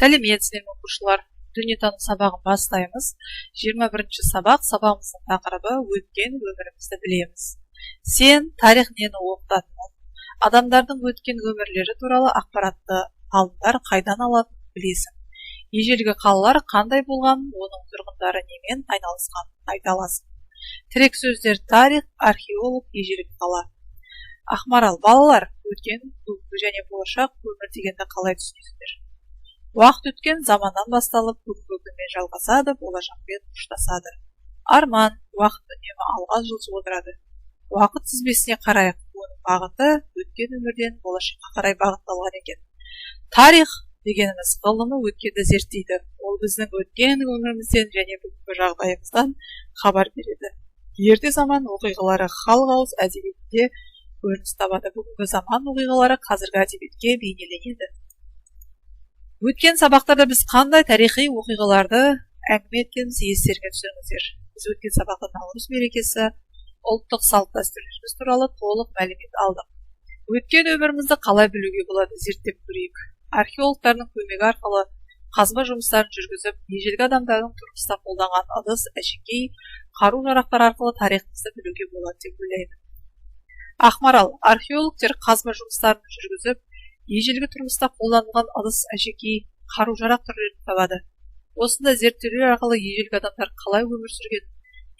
Сәлеметсіздер ме оқушылар? Дүниетану сабағын бастаймыз. 21-ші сабақ. Сабағымыздың тақырыбы өткен өмірімізді білеміз. Сен тарих нені оқытатынын, адамдардың өткен өмірлері туралы ақпаратты ғалымдар қайдан алатынын білесің. Ежелгі қалалар қандай болғанын, оның тұрғындары немен айналысқанын айта аласың. Тірек сөздер: тарих, археолог, ежелгі қала. Ақмарал: балалар, өткен, бүгінгі және болашақ өмір дегенді қалай түсінесіздер? Уақыт өткен заманнан басталып, бүгінгі күнмен жалғасады, болашақпен ұштасады. Арман: уақыт үнемі алға жылжып отырады. Уақыт тізбесіне қарайық, оның бағыты өткен өмірден болашаққа қарай бағытталған екен. Тарих дегеніміз ғылымы өткенді зерттейді. Ол біздің өткен өмірімізден және бүгінгі жағдайымыздан хабар береді. Ерте заман оқиғалары халық ауыз әдебиетінде көрініс табады. Бүгінгі заман оқиғалары қазіргі әдебиетке бейнеленеді. Өткен сабақтарда біз қандай тарихи оқиғаларды әңгіме еткенімізді естеріңе түсіріңіздер. Біз өткен сабақта Наурыз мерекесі, ұлттық салт-дәстүрлеріміз туралы толық мәлімет алдық. Өткен өмірімізді қалай білуге болады, зерттеп көрейік. Археологтардың көмегі арқылы қазба жұмыстарын жүргізіп, ежелгі адамдардың тұрмыста қолданған ыдыс, әшекей, қару-жарақтар арқылы тарихымызды білуге болады деп ойлаймын. Ақмарал: археологтер қазба жұмыстарын жүргізіп, ежелгі тұрмыста қолданылған ыдыс, әшекей, қару-жарақ түрлерін табады. Осында зерттеулер арқылы ежелгі адамдар қалай өмір сүрген,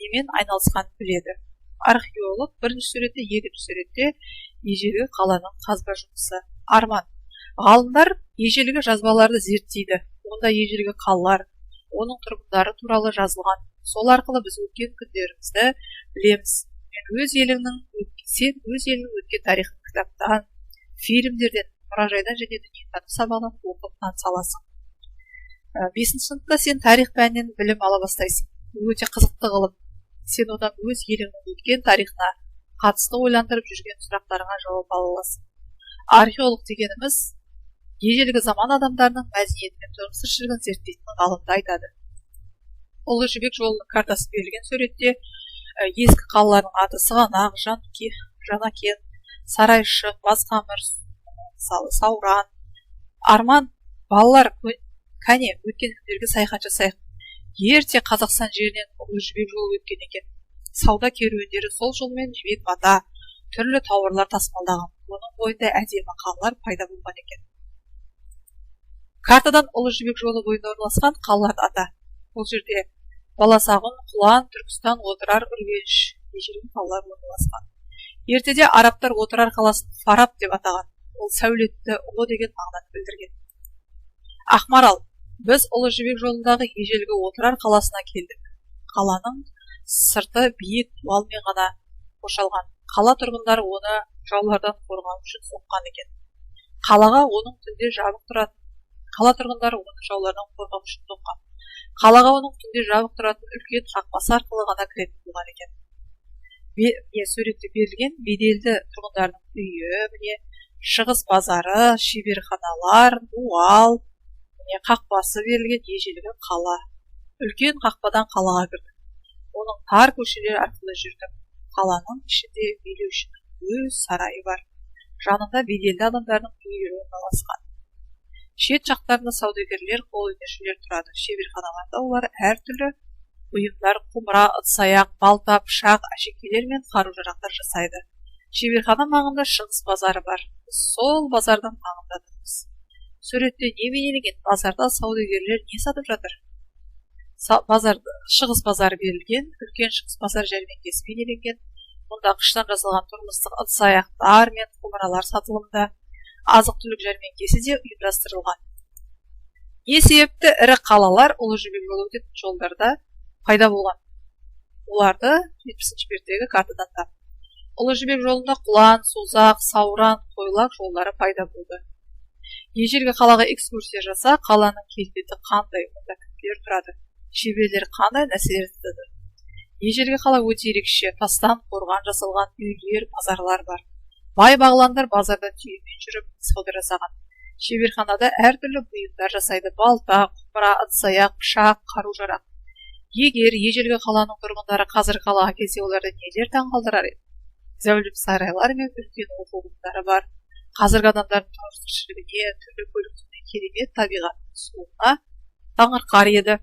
немен айналысқанын біледі. Археолог бірінші суретте, екінші суретте ежелгі қаланың қазба жұмысы. Арман: ғалымдар ежелгі жазбаларды зерттейді. Онда ежелгі қалалар, оның тұрғындары туралы жазылған. Сол арқылы біз өткен күндерімізді білеміз. Сен өз елінің өткен тарихын кітаптан, фильмдерден, мұражайдан және дүниетану сабағынан оқып таныса аласың. 5-ші сыныпта сен тарих пәнінен білім ала бастайсың. Бұл өте қызықты ғылым. Сен одан өз еліңнің өткен тарихына қатысты ойландырып жүрген сұрақтарыңа жауап ала аласың. Археолог дегеніміз ежелгі заман адамдарының мәдениетімен тұрмыс тіршілігін зерттейтін ғалымды айтады. Ұлы жібек жолының картасы берілген суретте ескі қалалардың аты Сығанақ, Жанакен, Сарайшық, Басқамыр, Сауран. Арман: балалар, кәне өткен күндерге саяхат жасайық. Ерте Қазақстан жерінен ұлы жібек жолы өткен екен. Сауда керуендері сол жолмен жібек мата, түрлі тауарлар тасымалдаған. Оның бойында әдемі қалалар пайда болған екен. Картадан ұлы жібек жолы бойында орналасқан қалаларды ата. Бұл жерде Баласағұн, Құлан, Түркістан, Отырар, Үргеніш ежелгі қалалар орналасқан. Ертеде арабтар Отырар қаласын Фараб деп атаған. Ол сәулетті, ұлы деген мағынаны білдірген. Ақмарал: біз ұлы жібек жолындағы ежелгі Отырар қаласына келдік. Қаланың сырты биік дуалмен ғана қоршалған. Қала тұрғындары оны жаулардан қорғау үшін соққан екен. Қалаға оның түнде жабық тұратын. Қала тұрғындары оны жаулардан қорғау үшін соққан. Қалаға оның түнде жабық тұратын үлкен қақпасы арқылы ғана кіретін болған екен. Суретте берілген беделді тұрғындардың үйі, шығыс базары, шеберханалар, дуал, қақпасы берілген ежелгі қала. Үлкен қақпадан қалаға кірдік. Оның тар көшелер арқылы жүрдік. Қаланың ішінде билеушінің өз сарайы бар. Жанында беделді адамдардың үйлері орналасқан. Шет жақтарында саудагерлер, қолөнершілер тұрады. Шеберханаларда олар әртүрлі бұйымдар, құмыра, ыдыс-аяқ, балта, пышақ, әшекейлер мен қару-жарақтар жасайды. Шеберхана маңында шығыс базары бар. Сол базардан маңындадымыз. Суретте не бейнеленген? Базарда саудагерлер не сатып жатыр? Шығыс базары берілген, үлкен шығыс базар жәрмеңкесі бейнеленген. Мұнда қыштан жасалған тұрмыстық ыдыс-аяқтар мен құмыралар сатылымда. Азық-түлік жәрмеңкесі де ұйымдастырылған. Не себепті ірі қалалар ұлы жібек жолы өтетін жолдарда пайда болған? Оларды 70-ші беттегі картадан тап. Ұлы жібек жолында Құлан, Созақ, Сауран, Қойлақ жолдары пайда болды. Ежелгі қалаға экскурсия жаса, қаланың келбеті қандай, онда кімдер тұрады, шеберлер қандай нәрселер жасады. Ежелгі қала өте ерекше, тастан қорған жасалған үйлер, базарлар бар. Бай бағландар базарда түйемен жүріп сауда жасаған. Шеберханада әртүрлі бұйымдар жасайды: балта, құмыра, ыдыс-аяқ, пышақ, қару-жарақ. Егер ежелгі қаланың тұрғындары қазіргі қалаға келсе, оларды нелер таңғалдырар еді? Зәулім сарайлар мен үлкен оқу орындары бар. Қазіргі адамдардың тұрмыс тіршілігіне, түрлі көлік керемет табиғат суына таңырқар еді.